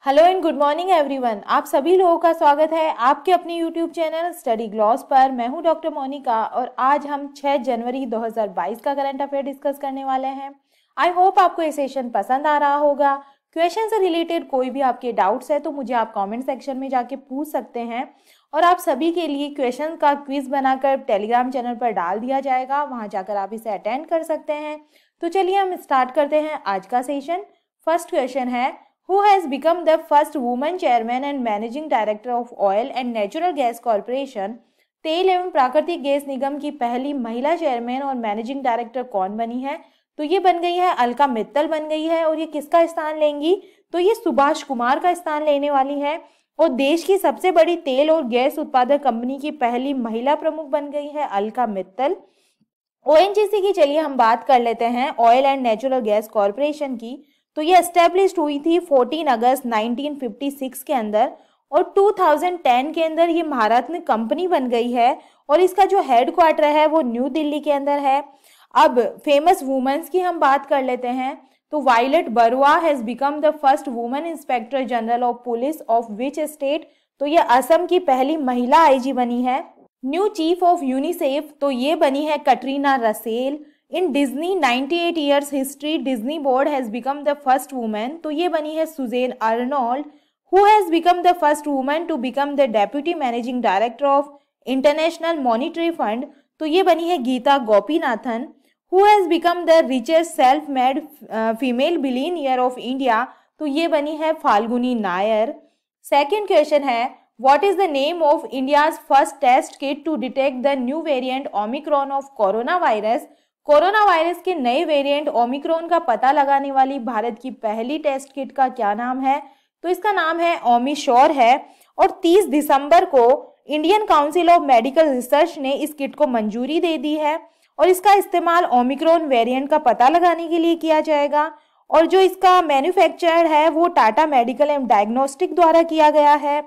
Hello and good morning everyone. आप सभी लोगों का स्वागत है आपके अपने यूट्यूब चैनल स्टडी ग्लॉस पर। मैं हूं डॉक्टर मोनिका और आज हम 6 जनवरी 2022 का करंट अफेयर डिस्कस करने वाले हैं। आई होप आपको ये सेशन पसंद आ रहा होगा। क्वेश्चन से रिलेटेड कोई भी आपके डाउट्स है तो मुझे आप कमेंट सेक्शन में जाके पूछ सकते हैं और आप सभी के लिए क्वेश्चन का क्विज बनाकर टेलीग्राम चैनल पर डाल दिया जाएगा, वहां जाकर आप इसे अटेंड कर सकते हैं। तो चलिए हम स्टार्ट करते हैं आज का सेशन। फर्स्ट क्वेश्चन है, who has become the first woman chairman and managing director of oil and natural gas corporation। तेल एवं प्राकृतिक गैस निगम की पहली महिला चेयरमैन और मैनेजिंग डायरेक्टर कौन बनी है? तो ये बन गई है अलका मित्तल बन गई है। और ये किसका स्थान लेंगी? तो ये सुभाष कुमार का स्थान लेने वाली है। और देश की सबसे बड़ी तेल और गैस उत्पादक कंपनी की पहली महिला प्रमुख बन गई है अलका मित्तल। ओएनजीसी की चलिए हम बात कर लेते हैं, oil and natural gas corporation की। तो ये एस्टेब्लिश हुई थी 14 अगस्त 1956 के अंदर और 2010 के अंदर ये भारत में कंपनी बन गई है और इसका जो हेडक्वार्टर है वो न्यू दिल्ली के अंदर है। अब फेमस वुमेन्स की हम बात कर लेते हैं। तो Violet Barua has become the first women inspector general of police of which state. तो ये असम की पहली महिला आईजी बनी है। न्यू चीफ ऑफ यूनिसेफ तो ये बनी है Katrina Russell. In Disney 98 years history Disney board has become the first women. तो ये बनी है Susan Arnold. Who has become the first women to become the deputy managing director of International Monetary Fund. तो ये बनी है Gita Gopinathan. Who has become the richest self made female billionaire of India. तो ये बनी है फाल्गुनी नायर। सेकेंड क्वेश्चन है, what is the name of India's first test kit to detect the new variant Omicron of corona virus. Corona virus के नए variant Omicron का पता लगाने वाली भारत की पहली टेस्ट किट का क्या नाम है? तो इसका नाम है ओमिश्योर है। और 30 दिसंबर को Indian council of medical research ने इस किट को मंजूरी दे दी है और इसका इस्तेमाल ओमिक्रॉन वेरिएंट का पता लगाने के लिए किया जाएगा। और जो इसका मैन्युफैक्चर है वो टाटा मेडिकल एंड डायग्नोस्टिक द्वारा किया गया है।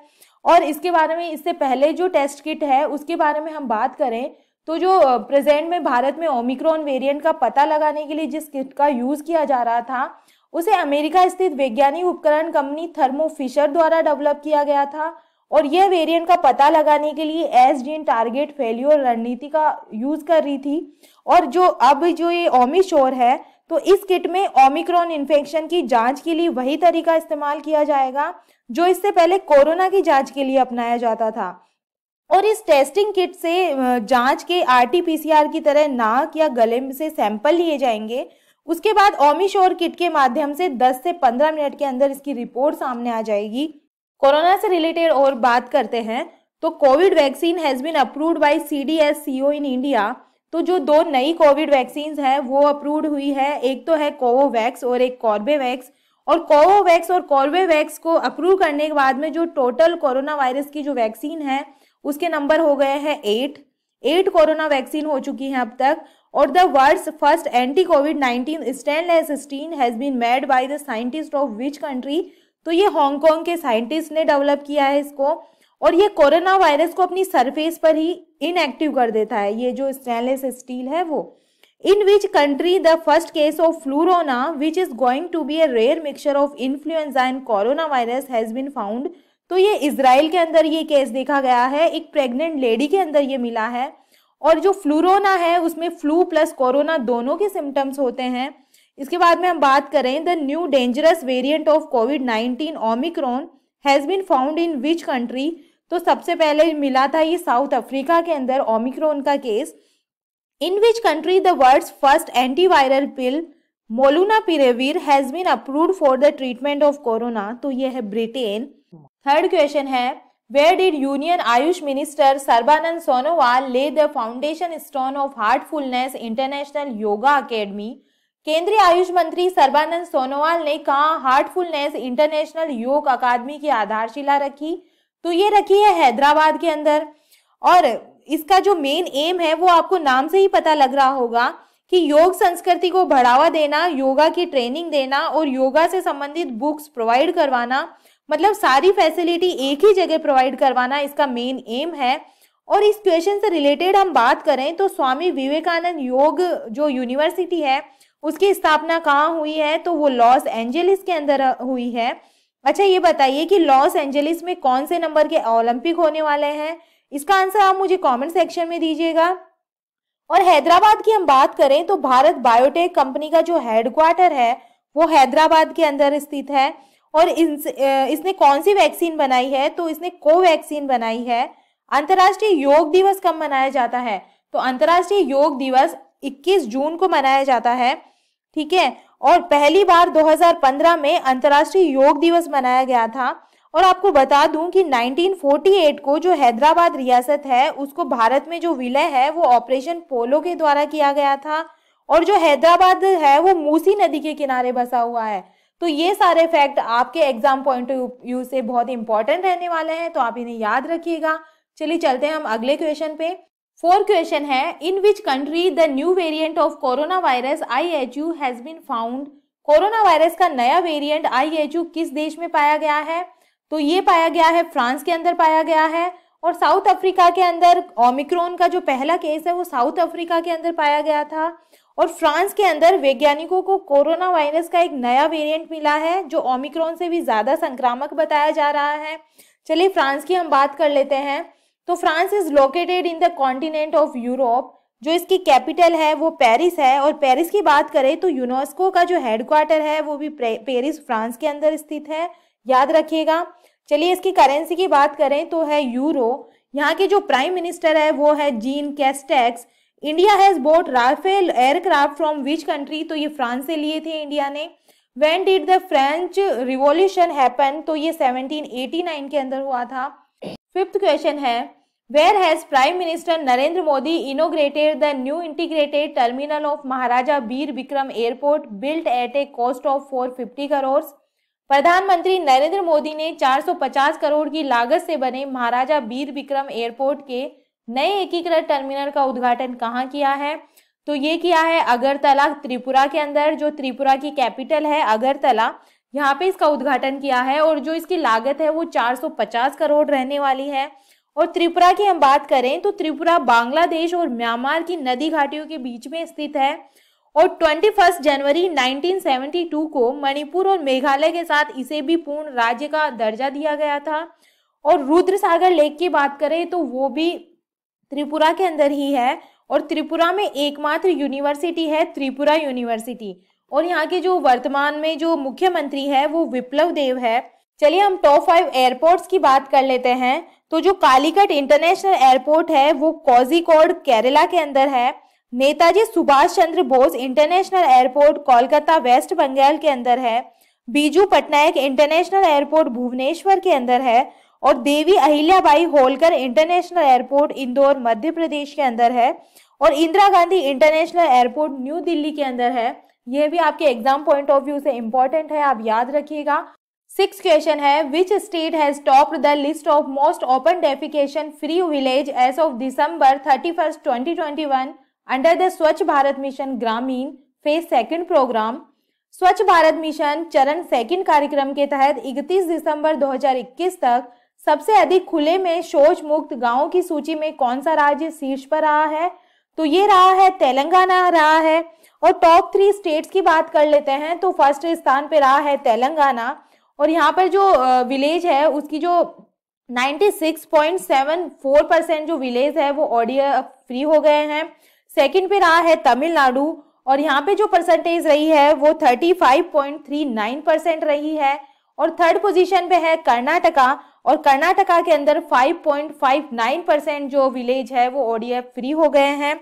और इसके बारे में, इससे पहले जो टेस्ट किट है उसके बारे में हम बात करें तो जो प्रेजेंट में भारत में ओमिक्रॉन वेरिएंट का पता लगाने के लिए जिस किट का यूज किया जा रहा था उसे अमेरिका स्थित वैज्ञानिक उपकरण कंपनी थर्मो फिशर द्वारा डेवलप किया गया था। और यह वेरिएंट का पता लगाने के लिए एस जीन टारगेट फेल्योर रणनीति का यूज कर रही थी। और जो ये ओमिश्योर है तो इस किट में ओमिक्रॉन इन्फेक्शन की जांच के लिए वही तरीका इस्तेमाल किया जाएगा जो इससे पहले कोरोना की जांच के लिए अपनाया जाता था। और इस टेस्टिंग किट से जांच के आरटीपीसीआर की तरह नाक या गले से सैंपल लिए जाएंगे। उसके बाद ओमिश्योर किट के माध्यम से 10 से 15 मिनट के अंदर इसकी रिपोर्ट सामने आ जाएगी। कोरोना से रिलेटेड और बात करते हैं तो Covid vaccine has been approved by CDSCO in India. तो जो 2 नई कोविड वैक्सीन है वो अप्रूव्ड हुई है, एक तो है कोवोवैक्स और एक कॉर्बेवैक्स। और कोवोवैक्स और कॉर्बेवैक्स को अप्रूव करने के बाद में जो टोटल कोरोना वायरस की जो वैक्सीन है उसके नंबर हो गए हैं 8 कोरोना वैक्सीन हो चुकी हैं अब तक। और the world's first anti Covid 19 stainless steel has been made by the scientist of which country. तो ये हांगकांग के साइंटिस्ट ने डेवलप किया है इसको। और ये कोरोना वायरस को अपनी सरफेस पर ही इनएक्टिव कर देता है, ये जो स्टेनलेस स्टील है वो। In which country the first case of flurona which is going to be a rare mixture of influenza and corona virus has been found. तो ये इजराइल के अंदर ये केस देखा गया है, एक प्रेग्नेंट लेडी के अंदर ये मिला है। और जो फ्लूरोना है उसमें फ्लू प्लस कोरोना दोनों के सिम्टम्स होते हैं। इसके बाद में हम बात करें the new dangerous variant of कोविड-19 Omicron has been found in which country. तो सबसे पहले मिला था ये साउथ अफ्रीका के अंदर ओमिक्रॉन का केस। In which country the world's first antiviral pill molnupiravir has been approved for the treatment of corona. तो ये है ब्रिटेन। थर्ड क्वेश्चन है, where did union AYUSH minister Sarbananda Sonowal lay the foundation stone of heartfulness international yoga academy. केंद्रीय आयुष मंत्री सर्बानंद सोनोवाल ने कहा Heartfulness international योग अकादमी की आधारशिला रखी। तो ये रखी है हैदराबाद के अंदर। और इसका जो मेन एम है वो आपको नाम से ही पता लग रहा होगा कि योग संस्कृति को बढ़ावा देना, योगा की ट्रेनिंग देना और योगा से संबंधित बुक्स प्रोवाइड करवाना, मतलब सारी फैसिलिटी एक ही जगह प्रोवाइड करवाना इसका मेन एम है। और इस क्वेश्चन से रिलेटेड हम बात करें तो स्वामी विवेकानंद योग जो यूनिवर्सिटी है उसकी स्थापना कहाँ हुई है? तो वो लॉस एंजलिस के अंदर हुई है। अच्छा ये बताइए कि लॉस एंजलिस में कौन से नंबर के ओलंपिक होने वाले हैं? इसका आंसर आप मुझे कमेंट सेक्शन में दीजिएगा। और हैदराबाद की हम बात करें तो भारत बायोटेक कंपनी का जो हेडक्वार्टर है वो हैदराबाद के अंदर स्थित है। और इसने कौन सी वैक्सीन बनाई है? तो इसने कोवैक्सीन बनाई है। अंतर्राष्ट्रीय योग दिवस कब मनाया जाता है? तो अंतर्राष्ट्रीय योग दिवस 21 जून को मनाया जाता है। ठीक है, और पहली बार 2015 में अंतर्राष्ट्रीय योग दिवस मनाया गया था। और आपको बता दूं कि 1948 को जो हैदराबाद रियासत है उसको भारत में जो विलय है वो ऑपरेशन पोलो के द्वारा किया गया था। और जो हैदराबाद है वो मूसी नदी के किनारे बसा हुआ है। तो ये सारे फैक्ट आपके एग्जाम पॉइंट ऑफ व्यू से बहुत इंपॉर्टेंट रहने वाले हैं, तो आप इन्हें याद रखिएगा। चलिए चलते हैं हम अगले क्वेश्चन पे। 4 क्वेश्चन है, in which country the new variant of corona virus IHU has been found? Corona virus का नया वेरिएंट IHU किस देश में पाया गया है? तो ये पाया गया है फ्रांस के अंदर पाया गया है। और साउथ अफ्रीका के अंदर ओमिक्रॉन का जो पहला केस है वो साउथ अफ्रीका के अंदर पाया गया था। और फ्रांस के अंदर वैज्ञानिकों को कोरोना वायरस का एक नया वेरिएंट मिला है जो ओमिक्रॉन से भी ज्यादा संक्रामक बताया जा रहा है। चलिए फ्रांस की हम बात कर लेते हैं। तो France is located in the continent of Europe. जो इसकी कैपिटल है वो पेरिस है। और पेरिस की बात करें तो यूनेस्को का जो हेडक्वार्टर है वो भी पेरिस फ्रांस के अंदर स्थित है, याद रखिएगा। चलिए इसकी करेंसी की बात करें तो है यूरो। यहाँ के जो प्राइम मिनिस्टर है वो है Jean Castex. India has bought Rafale aircraft from which country? तो ये फ्रांस से लिए थे इंडिया ने। When did the French revolution happen? तो ये 1789 के अंदर हुआ था। 5th क्वेश्चन है, where has prime minister Narendra Modi inaugurated the new integrated terminal of Maharaja Bir Vikram airport built at a cost of 450 crore? प्रधानमंत्री नरेंद्र मोदी ने 450 करोड़ की लागत से बने महाराजा बीर विक्रम एयरपोर्ट के नए एकीकृत टर्मिनल का उद्घाटन कहाँ किया है? तो ये किया है अगरतला त्रिपुरा के अंदर। जो त्रिपुरा की कैपिटल है अगरतला, यहाँ पे इसका उद्घाटन किया है। और जो इसकी लागत है वो 450 करोड़ रहने वाली है। और त्रिपुरा की हम बात करें तो त्रिपुरा बांग्लादेश और म्यांमार की नदी घाटियों के बीच में स्थित है। और 21 जनवरी 1972 को मणिपुर और मेघालय के साथ इसे भी पूर्ण राज्य का दर्जा दिया गया था। और रुद्र सागर लेक की बात करें तो वो भी त्रिपुरा के अंदर ही है। और त्रिपुरा में एकमात्र यूनिवर्सिटी है त्रिपुरा यूनिवर्सिटी। और यहाँ के जो वर्तमान में जो मुख्यमंत्री है वो विप्लव देव है। चलिए हम टॉप 5 एयरपोर्ट्स की बात कर लेते हैं। तो जो कालीकट इंटरनेशनल एयरपोर्ट है वो कोझिकोड केरला के अंदर है। नेताजी सुभाष चंद्र बोस इंटरनेशनल एयरपोर्ट कोलकाता वेस्ट बंगाल के अंदर है। बीजू पटनायक इंटरनेशनल एयरपोर्ट भुवनेश्वर के अंदर है। और देवी अहिल्याबाई होलकर इंटरनेशनल एयरपोर्ट इंदौर मध्य प्रदेश के अंदर है। और इंदिरा गांधी इंटरनेशनल एयरपोर्ट न्यू दिल्ली के अंदर है। यह भी आपके एग्जाम पॉइंट ऑफ व्यू से इंपॉर्टेंट है, आप याद रखिएगा। 6th क्वेश्चन है, which state has topped the list of most open defecation free village as of December 31, 2021 under the Swachh Bharat mission Grameen phase 2 programme? Swachh Bharat mission चरण 2 कार्यक्रम के तहत 31 दिसंबर 2021 तक सबसे अधिक खुले में शौच मुक्त गांवों की सूची में कौन सा राज्य शीर्ष पर रहा है? तो ये रहा है तेलंगाना रहा है। और टॉप 3 स्टेट्स की बात कर लेते हैं तो फर्स्ट स्थान पे रहा है तेलंगाना। और यहाँ पर जो विलेज है उसकी जो 96.74% जो विलेज है वो ऑडियो फ्री हो गए हैं। सेकंड पे रहा है तमिलनाडु। और यहाँ पे जो परसेंटेज रही है वो 35.39% रही है। और थर्ड पोजीशन पे है कर्नाटका। और कर्नाटका के अंदर 5.59% जो विलेज है वो ऑडियो फ्री हो गए हैं।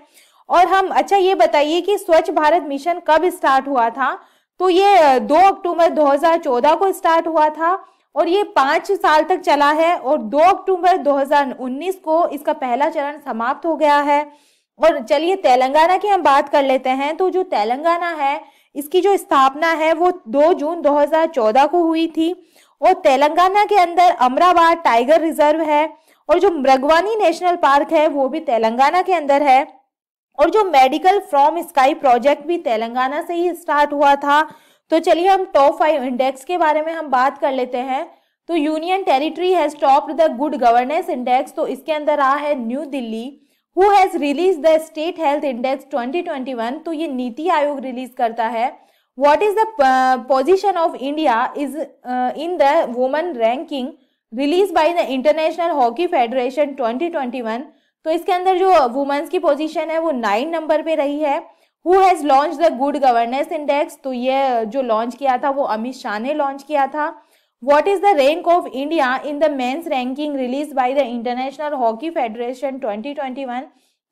और हम अच्छा ये बताइए कि स्वच्छ भारत मिशन कब स्टार्ट हुआ था? तो ये 2 अक्टूबर 2014 को स्टार्ट हुआ था। और ये 5 साल तक चला है। और 2 अक्टूबर 2019 को इसका पहला चरण समाप्त हो गया है। और चलिए तेलंगाना की हम बात कर लेते हैं। तो जो तेलंगाना है इसकी जो स्थापना है वो 2 जून 2014 को हुई थी। और तेलंगाना के अंदर अमराबाद टाइगर रिजर्व है। और जो मृगवानी नेशनल पार्क है वो भी तेलंगाना के अंदर है। और जो मेडिकल फ्रॉम स्काई प्रोजेक्ट भी तेलंगाना से ही स्टार्ट हुआ था। तो चलिए हम टॉप 5 इंडेक्स के बारे में हम बात कर लेते हैं। तो union territory has topped the good governance index. तो इसके अंदर रहा है new Delhi. Who has release the state health index 2021? तो ये नीति आयोग रिलीज करता है। What is the position of India is in the women ranking release by the International Hockey Federation 2021। तो इसके अंदर जो वुमेन्स की पोजीशन है वो 9 नंबर पे रही है। Who has launch the good governance index, तो ये जो लॉन्च किया था वो अमित शाह ने लॉन्च किया था। What is the rank of India in the men's ranking release by the International Hockey Federation 2021।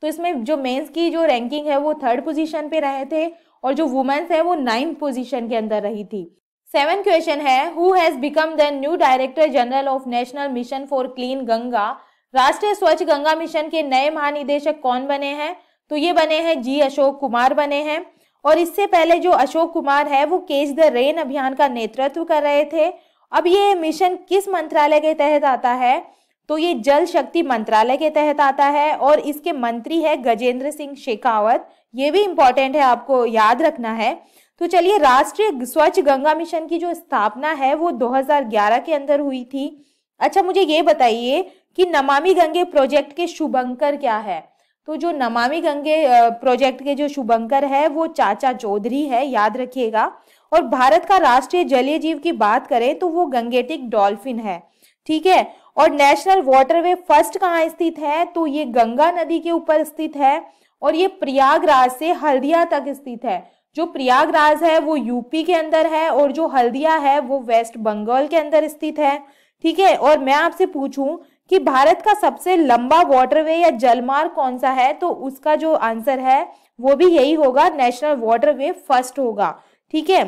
तो इसमें जो मेंस की जो रैंकिंग है वो 3rd पोजीशन पे रहे थे और जो वुमेन्स है वो 9th पोजीशन के अंदर रही थी। 7 क्वेश्चन है, who has become the new director general of national mission for clean Ganga. राष्ट्रीय स्वच्छ गंगा मिशन के नए महानिदेशक कौन बने हैं? तो ये बने हैं जी अशोक कुमार बने हैं। और इससे पहले जो अशोक कुमार है वो कैच द रेन अभियान का नेतृत्व कर रहे थे। अब ये मिशन किस मंत्रालय के तहत आता है? तो ये जल शक्ति मंत्रालय के तहत आता है और इसके मंत्री है गजेंद्र सिंह शेखावत। ये भी इंपॉर्टेंट है, आपको याद रखना है। तो चलिए, राष्ट्रीय स्वच्छ गंगा मिशन की जो स्थापना है वो 2011 के अंदर हुई थी। अच्छा, मुझे ये बताइए कि नमामि गंगे प्रोजेक्ट के शुभंकर क्या है? तो जो नमामि गंगे प्रोजेक्ट के जो शुभंकर है वो चाचा चौधरी है, याद रखिएगा। और भारत का राष्ट्रीय जलीय जीव की बात करें तो वो गंगेटिक डॉल्फिन है, ठीक है। और नेशनल वाटरवे फर्स्ट कहाँ स्थित है? तो ये गंगा नदी के ऊपर स्थित है और ये प्रयागराज से हल्दिया तक स्थित है। जो प्रयागराज है वो यूपी के अंदर है और जो हल्दिया है वो वेस्ट बंगाल के अंदर स्थित है, ठीक है। और मैं आपसे पूछूं कि भारत का सबसे लंबा वाटरवे या जलमार्ग कौन सा है? तो उसका जो आंसर है वो भी यही होगा, नेशनल वाटरवे फर्स्ट होगा, ठीक है।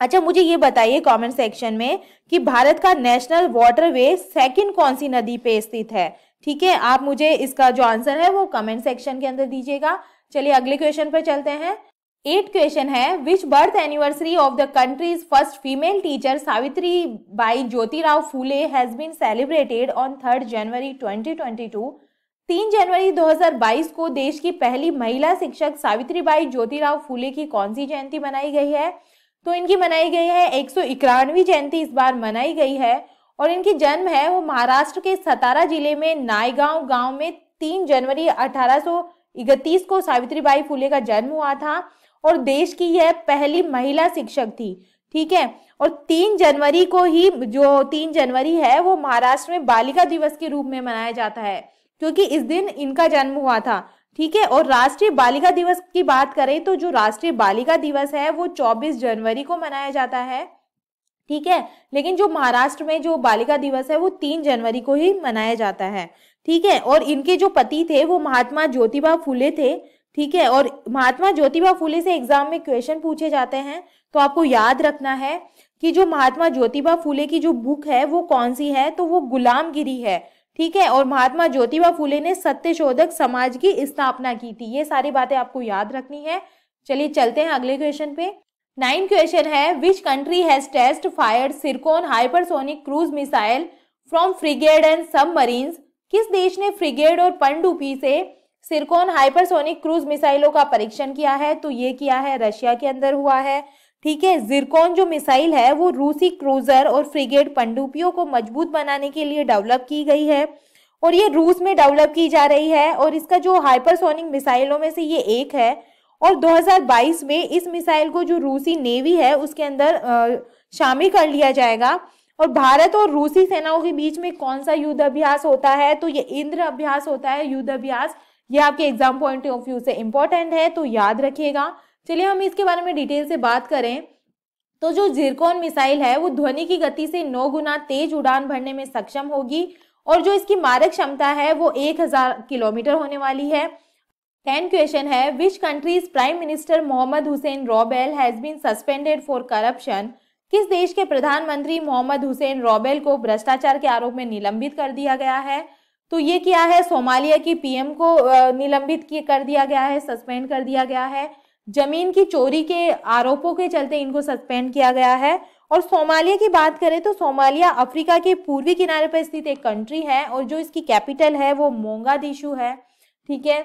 अच्छा, मुझे ये बताइए कमेंट सेक्शन में कि भारत का नेशनल वाटरवे सेकंड कौन सी नदी पे स्थित है, ठीक है। आप मुझे इसका जो आंसर है वो कमेंट सेक्शन के अंदर दीजिएगा। चलिए अगले क्वेश्चन पर चलते हैं। 8 क्वेश्चन है, which birth anniversary of the country's first female teacher Savitri Bai Jyotirao Phule has been celebrated on 3 जनवरी 2022। 3 जनवरी 2022 को देश की पहली महिला शिक्षक सावित्री बाई ज्योतिराव फूले की कौन सी जयंती मनाई गई है? तो इनकी मनाई गई है 191वीं जयंती इस बार मनाई गई है। और इनकी जन्म है वो महाराष्ट्र के सतारा जिले में नायगांव गांव में 3 जनवरी 1831 को सावित्रीबाई फूले का जन्म हुआ था और देश की यह पहली महिला शिक्षक थी, ठीक है। और 3 जनवरी को ही, जो 3 जनवरी है वो महाराष्ट्र में बालिका दिवस के रूप में मनाया जाता है क्योंकि इस दिन इनका जन्म हुआ था, ठीक है। और राष्ट्रीय बालिका दिवस की बात करें तो जो राष्ट्रीय बालिका दिवस है वो 24 जनवरी को मनाया जाता है, ठीक है। लेकिन जो महाराष्ट्र में जो बालिका दिवस है वो 3 जनवरी को ही मनाया जाता है, ठीक है। और इनके जो पति थे वो महात्मा ज्योतिबा फूले थे, ठीक है। और महात्मा ज्योतिबा फूले से एग्जाम में क्वेश्चन पूछे जाते हैं तो आपको याद रखना है कि जो महात्मा ज्योतिबा फूले की जो बुक है वो कौन सी है? तो वो गुलामगिरी है, ठीक है। और महात्मा ज्योतिबा फूले ने सत्यशोधक समाज की स्थापना की थी। ये सारी बातें आपको याद रखनी है। चलिए चलते हैं अगले क्वेश्चन पे। 9 क्वेश्चन है, which country has test fired zircon hypersonic cruise missile from frigate and submarines. किस देश ने फ्रिगेड और पनडुब्बी से सिरकोन हाइपरसोनिक क्रूज मिसाइलों का परीक्षण किया है? तो ये किया है रशिया के अंदर हुआ है, ठीक है। जिरकोन जो मिसाइल है वो रूसी क्रूजर और फ्रिगेड पनडुब्बियों को मजबूत बनाने के लिए डेवलप की गई है और ये रूस में डेवलप की जा रही है और इसका जो हाइपरसोनिक मिसाइलों में से ये एक है। और 2022 में इस मिसाइल को जो रूसी नेवी है उसके अंदर शामिल कर लिया जाएगा। और भारत और रूसी सेनाओं के बीच में कौन सा युद्ध अभ्यास होता है? तो ये इंद्र अभ्यास होता है, युद्ध अभ्यास। ये आपके एग्जाम पॉइंट ऑफ व्यू से इंपॉर्टेंट है, तो याद रखिएगा। चलिए हम इसके बारे में डिटेल से बात करें तो जो जिरकोन मिसाइल है वो ध्वनि की गति से 9 गुना तेज उड़ान भरने में सक्षम होगी और जो इसकी मारक क्षमता है वो 1000 किलोमीटर होने वाली है। 10 क्वेश्चन है, which country's prime minister Mohamed Hussein Roble has been suspended for corruption. किस देश के प्रधानमंत्री मोहम्मद हुसैन रोबेल को भ्रष्टाचार के आरोप में निलंबित कर दिया गया है? तो ये क्या है, सोमालिया की पीएम को निलंबित कर दिया गया है, सस्पेंड कर दिया गया है। जमीन की चोरी के आरोपों के चलते इनको सस्पेंड किया गया है। और सोमालिया की बात करें तो सोमालिया अफ्रीका के पूर्वी किनारे पर स्थित एक कंट्री है और जो इसकी कैपिटल है वो मोगादिशु है, ठीक है।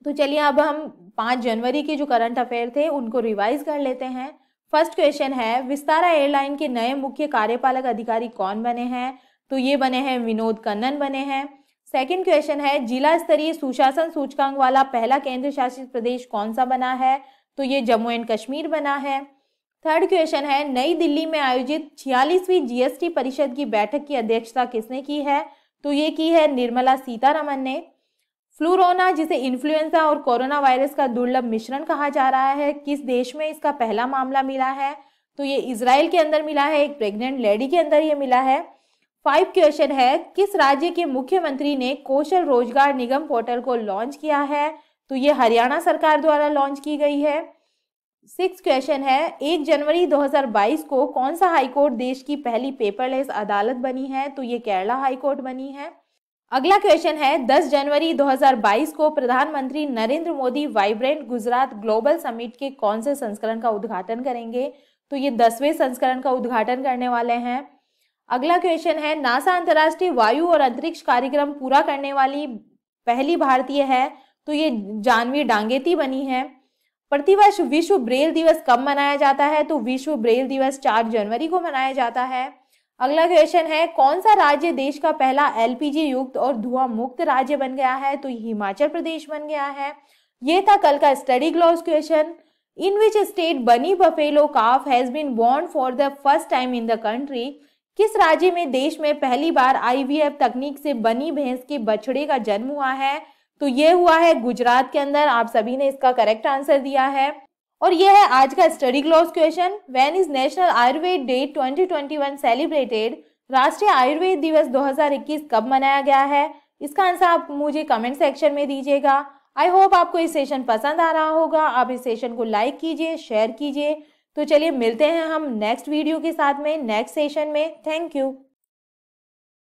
तो चलिए अब हम 5 जनवरी के जो करंट अफेयर थे उनको रिवाइज कर लेते हैं। फर्स्ट क्वेश्चन है, विस्तारा एयरलाइन के नए मुख्य कार्यपालक अधिकारी कौन बने हैं? तो ये बने हैं विनोद कन्नन बने हैं। सेकंड क्वेश्चन है, जिला स्तरीय सुशासन सूचकांक वाला पहला केंद्र शासित प्रदेश कौन सा बना है? तो ये जम्मू एंड कश्मीर बना है। थर्ड क्वेश्चन है, नई दिल्ली में आयोजित 46वीं जीएसटी परिषद की बैठक की अध्यक्षता किसने की है? तो ये की है निर्मला सीतारमण ने। फ्लूरोना, जिसे इन्फ्लुएंजा और कोरोना वायरस का दुर्लभ मिश्रण कहा जा रहा है, किस देश में इसका पहला मामला मिला है? तो ये इजराइल के अंदर मिला है, एक प्रेग्नेंट लेडी के अंदर ये मिला है। 5 क्वेश्चन है, किस राज्य के मुख्यमंत्री ने कौशल रोजगार निगम पोर्टल को लॉन्च किया है? तो ये हरियाणा सरकार द्वारा लॉन्च की गई है। 6 क्वेश्चन है, 1 जनवरी 2022 को कौन सा हाईकोर्ट देश की पहली पेपरलेस अदालत बनी है? तो ये केरला हाईकोर्ट बनी है। अगला क्वेश्चन है, 10 जनवरी 2022 को प्रधानमंत्री Narendra Modi vibrant Gujarat global summit के कौन से संस्करण का उद्घाटन करेंगे? तो ये 10वें संस्करण का उद्घाटन करने वाले हैं। अगला क्वेश्चन है, नासा अंतर्राष्ट्रीय वायु और अंतरिक्ष कार्यक्रम पूरा करने वाली पहली भारतीय है? तो ये जानवी डांगेती बनी है। प्रतिवर्ष विश्व ब्रेल दिवस कब मनाया जाता है? तो विश्व ब्रेल दिवस 4 जनवरी को मनाया जाता है। अगला क्वेश्चन है, कौन सा राज्य देश का पहला एलपीजी युक्त और धुआं मुक्त राज्य बन गया है? तो हिमाचल प्रदेश बन गया है। ये था कल का study gloss question. In which state Banni buffalo calf has been born for the first time in the country? किस राज्य में देश में पहली बार आईवीएफ तकनीक से बनी भैंस के बछड़े का जन्म हुआ है? तो ये हुआ है गुजरात के अंदर। आप सभी ने इसका करेक्ट आंसर दिया है। और यह है आज का study gloss question. When is national Ayurveda day 2021 celebrated? राष्ट्रीय आयुर्वेद दिवस 2021 कब मनाया गया है? इसका आंसर आप मुझे कमेंट सेक्शन में दीजिएगा। आई होप आपको इस सेशन पसंद आ रहा होगा। आप इस सेशन को लाइक कीजिए, शेयर कीजिए। तो चलिए मिलते हैं हम नेक्स्ट वीडियो के साथ में, नेक्स्ट सेशन में। Thank you.